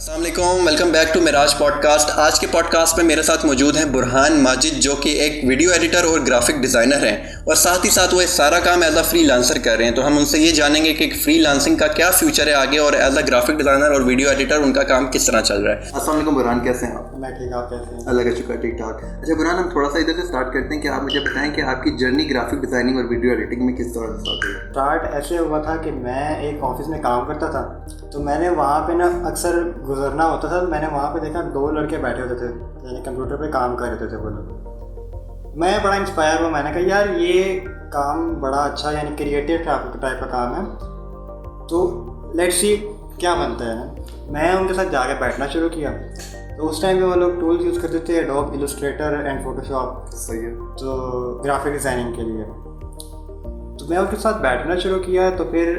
अस्सलाम वालेकुम, welcome back to Miraj podcast. आज के पॉडकास्ट में मेरे साथ मौजूद हैं बुरहान माजिद, जो कि एक वीडियो एडिटर और ग्राफिक डिज़ाइनर हैं और साथ ही साथ वो सारा काम एज अ फ्रीलांसर कर रहे हैं। तो हम उनसे ये जानेंगे कि फ्रीलांसिंग का क्या फ्यूचर है आगे और एज अ ग्राफिक डिज़ाइनर और वीडियो एडिटर उनका काम किस तरह चल रहा है। अस्सलाम वालेकुम बुरहान, कैसे हैं आप? मैं ठीक, आप कैसे हैं? अल्लाह का शुक्र, ठीक ठाक। अच्छा बुरहान, हम थोड़ा सा इधर से स्टार्ट करते हैं कि आप मुझे बताएं कि आपकी जर्नी ग्राफिक डिज़ाइनिंग और वीडियो एडिटिंग में किस तरह से स्टार्ट ऐसे हुआ था कि मैं एक ऑफिस में काम करता था, तो मैंने वहाँ पे ना अक्सर गुजरना होता था। मैंने वहाँ पे देखा 2 लड़के बैठे होते थे, यानी कंप्यूटर पे काम कर रहे थे वो लोग। मैं बड़ा इंस्पायर हुआ, मैंने कहा यार ये काम बड़ा अच्छा, यानी क्रिएटिव टाइप का काम है, तो लेट्स सी क्या बनता है ना। मैं उनके साथ जाके बैठना शुरू किया। तो उस टाइम पे वो लोग टूल्स यूज़ करते थे, एडोब इलस्ट्रेटर एंड फोटोशॉप, सही है, तो ग्राफिक डिज़ाइनिंग के लिए। तो मैं उनके साथ बैठना शुरू किया। तो फिर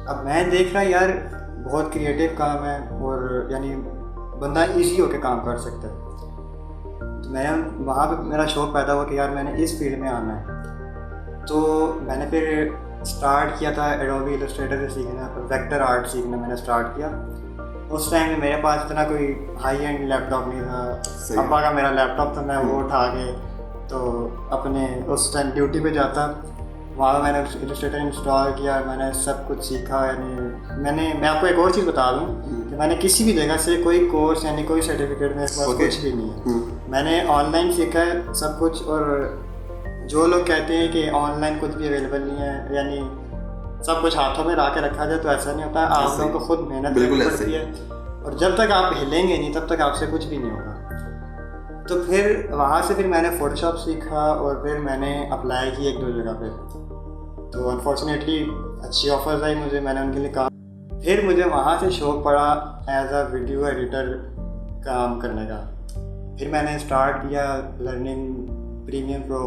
अब मैं देख रहा यार बहुत क्रिएटिव काम है और यानी बंदा इजी होकर काम कर सकता है। तो मैं वहाँ पे मेरा शौक़ पैदा हुआ कि यार मैंने इस फील्ड में आना है। तो मैंने फिर स्टार्ट किया था एडोबी इलस्ट्रेटर से सीखना, वेक्टर आर्ट सीखना मैंने स्टार्ट किया। उस टाइम में मेरे पास इतना कोई हाई एंड लैपटॉप नहीं था। अब्बा का मेरा लैपटॉप था, मैं वो उठा के तो अपने उस टाइम ड्यूटी पे जाता, वहाँ मैंने इलस्ट्रेटर इंस्टॉल किया, मैंने सब कुछ सीखा। यानी मैं आपको एक और चीज़ बता दूँ कि मैंने किसी भी जगह से कोई कोर्स यानी कोई सर्टिफिकेट मेरे पास कुछ भी नहीं है। मैंने ऑनलाइन सीखा है सब कुछ। और जो लोग कहते हैं कि ऑनलाइन कुछ भी अवेलेबल नहीं है, यानी सब कुछ हाथों में ला के रखा जाए, तो ऐसा नहीं होता है। आप लोगों को खुद मेहनत करनी पड़ती है, और जब तक आप हिलेंगे नहीं तब तक आपसे कुछ भी नहीं होगा। तो फिर वहाँ से फिर मैंने फ़ोटोशॉप सीखा और फिर मैंने अप्लाई की 1-2 जगह पे। तो अनफॉर्चुनेटली अच्छी ऑफर्स आई मुझे, मैंने उनके लिए काम। फिर मुझे वहाँ से शौक़ पड़ा एज अ वीडियो एडिटर काम करने का। फिर मैंने स्टार्ट किया लर्निंग प्रीमियम प्रो।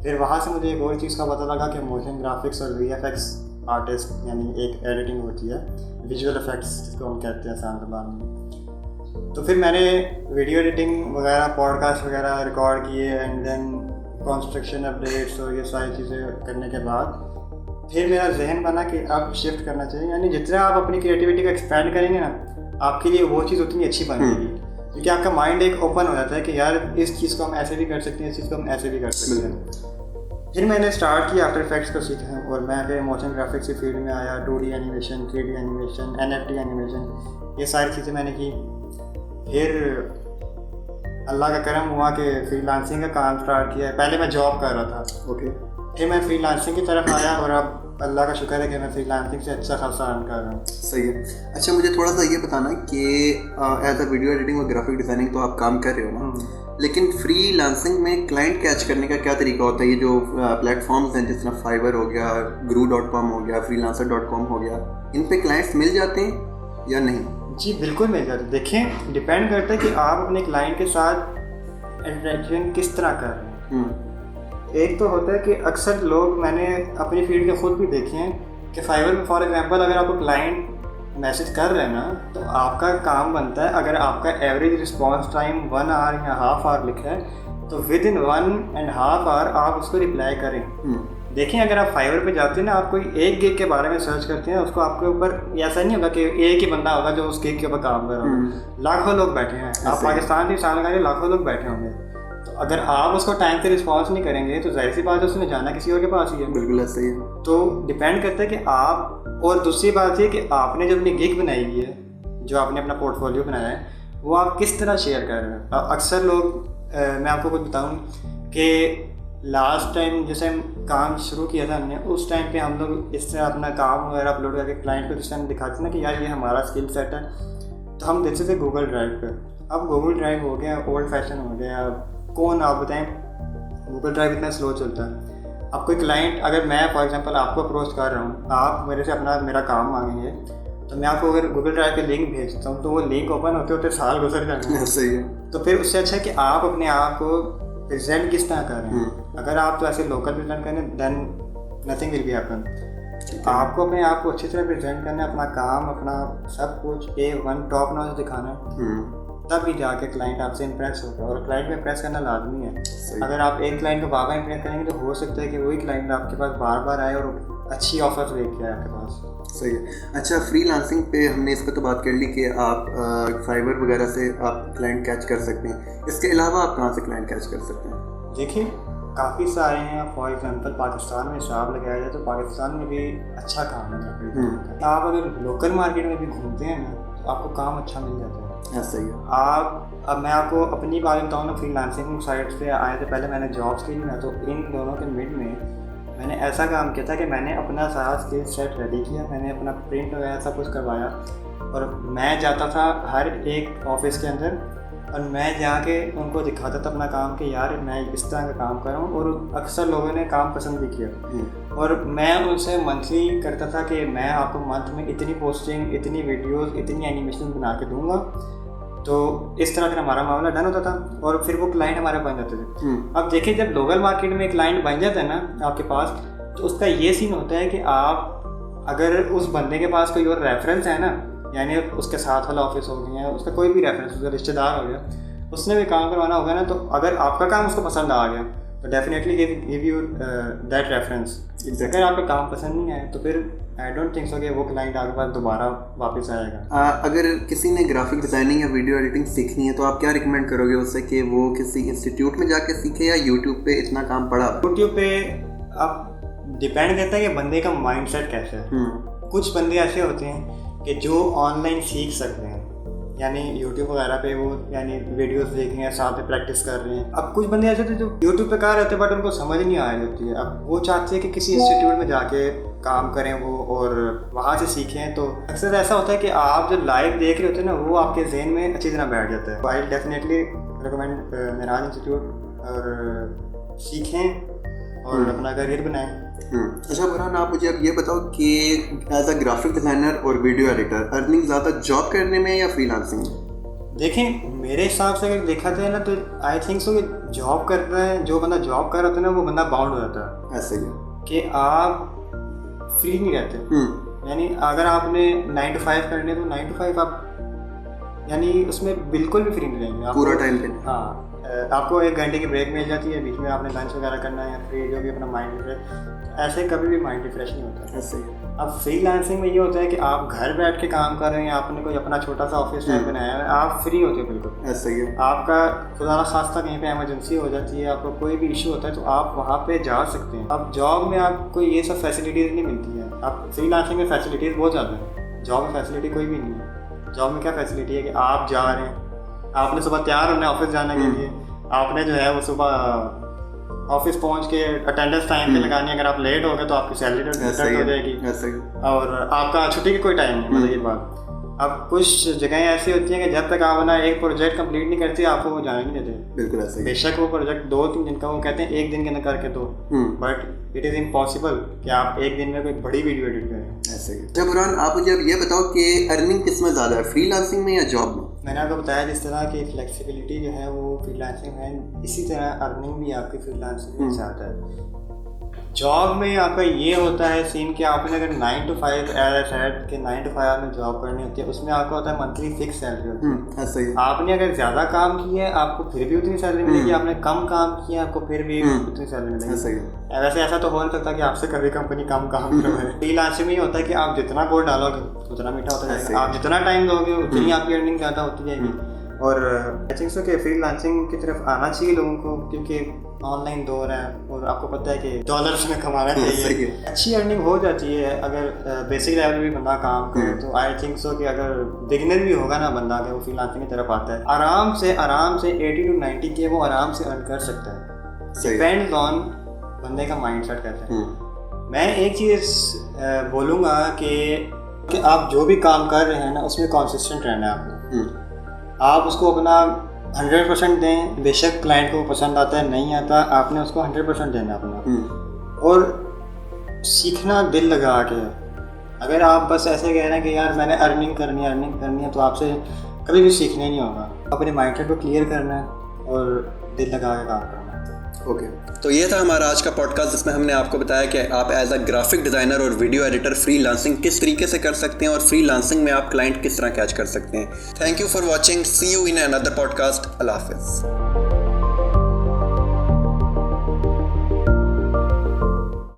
फिर वहाँ से मुझे एक और चीज़ का पता लगा कि मोशन ग्राफिक्स और VFX आर्टिस्ट, यानी एक एडिटिंग होती है, विजुअल इफेक्ट्स जिसको हम कहते हैं आसान ज़बान में। तो फिर मैंने वीडियो एडिटिंग वगैरह, पॉडकास्ट वगैरह रिकॉर्ड किए एंड देन कंस्ट्रक्शन अपडेट्स और ये सारी चीज़ें करने के बाद फिर मेरा जहन बना कि अब शिफ्ट करना चाहिए। यानी जितना आप अपनी क्रिएटिविटी को एक्सपैंड करेंगे ना, आपके लिए वो चीज़ उतनी अच्छी बनेगी, क्योंकि आपका माइंड एक ओपन हो जाता है कि यार इस चीज़ को हम ऐसे भी कर सकते हैं, इस चीज़ को हम ऐसे भी कर सकते हैं। फिर मैंने स्टार्ट किया आफ्टर इफेक्ट्स को सीखा और मैं फिर मोशन ग्राफिक्स की फील्ड में आया। 2D animation, 3D animation, NFT animation, ये सारी चीज़ें मैंने की। फिर अल्लाह का करम हुआ कि फ्रीलांसिंग का काम स्टार्ट किया। पहले मैं जॉब कर रहा था, फिर मैं फ्रीलांसिंग की तरफ आया और अब अल्लाह का शुक्र है कि मैं फ्रीलांसिंग से अच्छा खासा अर्न कर रहा हूँ। सही है। अच्छा, मुझे थोड़ा सा ये बताना कि एज अ वीडियो एडिटिंग और ग्राफिक डिज़ाइनिंग तो आप काम कर रहे हो ना, लेकिन फ्रीलांसिंग में क्लाइंट कैच करने का क्या तरीका होता है? ये जो प्लेटफॉर्म्स हैं जिस तरह फाइवर हो गया, gru.com हो गया, freelancer.com हो गया, इन पे क्लाइंट्स मिल जाते हैं या नहीं? जी बिल्कुल मिल जाते हैं। देखें, डिपेंड करता है कि आप अपने क्लाइंट के साथ इंटरेक्शन किस तरह कर रहे हैं। एक तो होता है कि अक्सर लोग, मैंने अपनी फील्ड के खुद भी देखे हैं कि फाइवर में फॉर एग्जांपल अगर आपको क्लाइंट मैसेज कर रहे हैं ना, तो आपका काम बनता है, अगर आपका एवरेज रिस्पॉन्स टाइम 1 आवर या हाफ आवर लिखा है, तो विद इन 1.5 आवर आप उसको रिप्लाई करें। देखें, अगर आप फाइवर पे जाते हैं ना, आप कोई एक गिग के बारे में सर्च करते हैं, उसको आपके ऊपर ऐसा नहीं होगा कि एक ही बंदा होगा जो उस गिग के ऊपर काम कर रहा होगा। लाखों लोग बैठे हैं, आप पाकिस्तान की मिसाल लगा, लाखों लोग बैठे होंगे। तो अगर आप उसको टाइम पे रिस्पॉन्स नहीं करेंगे तो जाहिर सी बात है उसने जाना किसी और के पास ही है। बिल्कुल ऐसा ही है। तो डिपेंड करता है कि आप, और दूसरी बात ये कि आपने जो अपनी गिग बनाई हुई है, जो आपने अपना पोर्टफोलियो बनाया है, वो आप किस तरह शेयर कर रहे हैं। अक्सर लोग, मैं आपको कुछ बताऊँ कि लास्ट टाइम जैसे हम काम शुरू किया था हमने, उस टाइम पे हम लोग इस तरह अपना काम वगैरह अपलोड करके क्लाइंट को जिस टाइम दिखाते ना कि यार ये हमारा स्किल सेट है, तो हम देते थे गूगल ड्राइव पे। अब गूगल ड्राइव हो गया ओल्ड फैशन हो गया। कौन, आप बताएं, गूगल ड्राइव इतना स्लो चलता है। अब कोई क्लाइंट, अगर मैं फॉर एग्जांपल आपको अप्रोच कर रहा हूँ, आप मेरे से मेरा काम मांगेंगे, तो मैं आपको अगर गूगल ड्राइव पे लिंक भेजता हूँ तो वो लिंक ओपन होते होते साल गुजर जाएंगे। सही है। तो फिर उससे अच्छा है कि आप अपने आप को प्रेजेंट किस तरह कर रहे हैं। अगर आप तो ऐसे लोकल प्रेजेंट करें then nothing will be happen. आपको अपने आप को अच्छी तरह प्रेजेंट करना है, अपना काम, अपना सब कुछ A1 टॉप नॉच दिखाना है, तभी जाके क्लाइंट आपसे इंप्रेस होगा। और क्लाइंट में इंप्रेस करना लाजमी है। अगर आप एक क्लाइंट को बार बार इंप्रेस करेंगे तो हो सकता है कि वही क्लाइंट आपके पास बार बार आए और अच्छी ऑफर लेके आए आपके पास। सही है। अच्छा, फ्रीलांसिंग पे हमने इस पर तो बात कर ली कि आप फाइवर वगैरह से आप क्लाइंट कैच कर सकते हैं, इसके अलावा आप कहाँ से क्लाइंट कैच कर सकते हैं? देखिए काफ़ी सारे हैं। फॉर एग्जांपल पाकिस्तान में हिसाब लगाया जाए तो पाकिस्तान में भी अच्छा काम है। आप अगर लोकल मार्केट में भी घूमते हैं ना तो आपको काम अच्छा मिल जाता है। सही है। अब मैं आपको अपनी बात बताऊँ ना, फ्रीलांसिंग साइट पे आए थे पहले मैंने जॉब्स की ना, तो इन दोनों के मिड में मैंने ऐसा काम किया था कि मैंने अपना सारा स्किल सेट रेडी किया, मैंने अपना प्रिंट वगैरह सब कुछ करवाया और मैं जाता था हर एक ऑफिस के अंदर और मैं जाके उनको दिखाता था अपना काम कि यार मैं इस तरह का काम कर रहा हूँ, और अक्सर लोगों ने काम पसंद भी किया। और मैं उनसे मंथली करता था कि मैं आपको मंथ में इतनी पोस्टिंग, इतनी वीडियोस, इतनी एनिमेशन बना के दूंगा। तो इस तरह का हमारा मामला डन होता था और फिर वो क्लाइंट हमारे बन जाते थे। अब देखिए जब लोकल मार्केट में क्लाइंट बन जाता है ना आपके पास, तो उसका ये सीन होता है कि आप अगर उस बंदे के पास कोई और रेफरेंस है ना, यानी उसके साथ वाला ऑफिस हो गया, उसका कोई भी रेफरेंस, उसका रिश्तेदार हो गया, उसने भी काम करवाना होगा ना, तो अगर आपका काम उसको पसंद आ गया तो definitely give you that reference. अगर आपका काम पसंद नहीं आया तो फिर आई डोंट थिंक सो कि वो क्लाइंट आपके पास दोबारा वापस आएगा। अगर किसी ने ग्राफिक डिज़ाइनिंग या वीडियो एडिटिंग सीखनी है तो आप क्या रिकमेंड करोगे उससे कि वो किसी इंस्टीट्यूट में जाके सीखे या यूट्यूब पे इतना काम पड़ा? यूट्यूब पे आप डिपेंड करता है कि बंदे का माइंडसेट कैसा है। कुछ बंदे ऐसे होते हैं कि जो ऑनलाइन सीख सकते हैं, यानी यूट्यूब वगैरह पे वो यानी वीडियोस देख रहे हैं, साथ में प्रैक्टिस कर रहे हैं। अब कुछ बंदे ऐसे थे जो यूट्यूब पे कर रहे थे बट उनको समझ नहीं आ रही होती है। अब वो चाहते हैं कि किसी इंस्टीट्यूट में जाके काम करें वो और वहाँ से सीखें। तो अक्सर ऐसा होता है कि आप जो लाइव देख रहे होते हैं ना, वो आपके जहन में अच्छी तरह बैठ जाता है। I definitely recommend Meraj institute और सीखें और अपना करियर बनाएं। अच्छा बुरहान, आप मुझे अब ये बताओ कि एज अ ग्राफिक डिज़ाइनर और वीडियो एडिटर अर्निंग ज़्यादा जॉब करने में या फ्रीलांसिंग में? देखें मेरे हिसाब से अगर देखा जाए ना तो आई थिंक सो कि जॉब कर रहा है, जो बंदा जॉब कर रहा था ना वो बंदा बाउंड हो जाता है। ऐसे ही कि आप फ्री नहीं रहते। यानी अगर आपने 9 to 5 करने तो 9 to 5 आप यानी उसमें बिल्कुल भी फ्री नहीं रहेंगे पूरा टाइम पे। हाँ, आपको 1 घंटे की ब्रेक मिल जाती है, बीच में आपने लंच वगैरह करना है या फिर जो भी अपना माइंड रिफ्रेश, ऐसे कभी भी माइंड रिफ्रेश नहीं होता है। ऐसे ही अब फ्रीलांसिंग में ये होता है कि आप घर बैठ के काम कर रहे हैं, आपने कोई अपना छोटा सा ऑफिस टाइप बनाया है, आप फ्री होते हो बिल्कुल। ऐसे ही आपका खुदा ना खास्ता कहीं पे इमरजेंसी हो जाती है, आपको कोई भी इशू होता है तो आप वहाँ पे जा सकते हैं। अब जॉब में आपको ये सब फैसिलिटीज़ नहीं मिलती है। अब फ्रीलांसिंग में फैसिलिटीज़ बहुत ज़्यादा है, जॉब में फैसिलिटी कोई भी नहीं है। जॉब में क्या फैसिलिटी है कि आप जा रहे हैं, आपने सुबह तैयार होना है ऑफिस जाने के लिए, आपने जो है वो सुबह ऑफिस पहुंच के अटेंडेंस टाइम पे लगानी है। अगर आप लेट हो गए तो आपकी सैलरी कट हो जाएगी और आपका छुट्टी की कोई टाइम नहीं। मतलब ये बात, अब कुछ जगह ऐसी होती हैं कि जब तक आप ना एक प्रोजेक्ट कंप्लीट नहीं करते आपको वो जाने नहीं देते। बिल्कुल ऐसे ही। बेशक वो प्रोजेक्ट 2-3 दिन का, वो कहते हैं 1 दिन के अंदर करके दो, बट इट इज़ इम्पॉसिबल कि आप 1 दिन में कोई बड़ी वीडियो एडिट करें। ऐसे ही। अच्छा बुरहान, आप मुझे अब ये बताओ कि अर्निंग किस में ज़्यादा है, फ्रीलांसिंग में या जॉब में? मैंने आपको बताया जिस तरह की फ्लेक्सिबिलिटी जो है वो फ्रीलांसिंग में, इसी तरह अर्निंग भी आपकी फ्रीलांसिंग में ज़्यादा है। जॉब में आपका ये होता है सीन कि आपने अगर 9 to 5 के 9 to 5 में जॉब करनी होती है, उसमें आपका होता है मंथली फिक्स सैलरी होती है। ऐसे ही। आपने अगर ज़्यादा काम किया है आपको फिर भी उतनी सैलरी मिलेगी, आपने कम काम किया आपको फिर भी उतनी सैलरी मिलेगी। ऐसे ही। वैसे ऐसा तो हो नहीं सकता कि आपसे कभी कंपनी कम काम करवाए। फ्रीलांसिंग में ये होता है कि आप जितना गोल डालोगे उतना मीठा होता जाएगा, आप जितना टाइम दोगे उतनी आपकी अर्निंग ज़्यादा होती जाएगी। और आई थिंक सो कि फ्रीलांसिंग की तरफ आना चाहिए लोगों को, क्योंकि ऑनलाइन दौर है और आपको पता है कि डॉलर्स में कमाना चाहिए। अच्छी अर्निंग हो जाती है अगर बेसिक लेवल भी बंदा काम करे तो। आई थिंक सो कि अगर बिगिनर भी होगा ना बंदा के वो फ्रीलांसिंग की तरफ आता है, आराम से 80 to 90 के वो आराम से अर्न कर सकता है। डिपेंड्स ऑन बंदे का माइंड सेट कहता है। मैं एक चीज़ बोलूँगा कि आप जो भी काम कर रहे हैं ना उसमें कंसिस्टेंट रहना है आपको। आप उसको अपना 100% दें, बेशक क्लाइंट को पसंद आता है नहीं आता, आपने उसको 100% देना अपना। और सीखना दिल लगा के। अगर आप बस ऐसे कह रहे हैं कि यार मैंने अर्निंग करनी है तो आपसे कभी भी सीखना ही नहीं होगा। अपने माइंडसेट को क्लियर करना है और दिल लगा के काम करना है। ओके, तो ये था हमारा आज का पॉडकास्ट जिसमें हमने आपको बताया कि आप एज अ ग्राफिक डिज़ाइनर और वीडियो एडिटर फ्रीलांसिंग किस तरीके से कर सकते हैं और फ्रीलांसिंग में आप क्लाइंट किस तरह कैच कर सकते हैं। Thank you for watching, see you in another podcast. अल्लाह हाफिज़।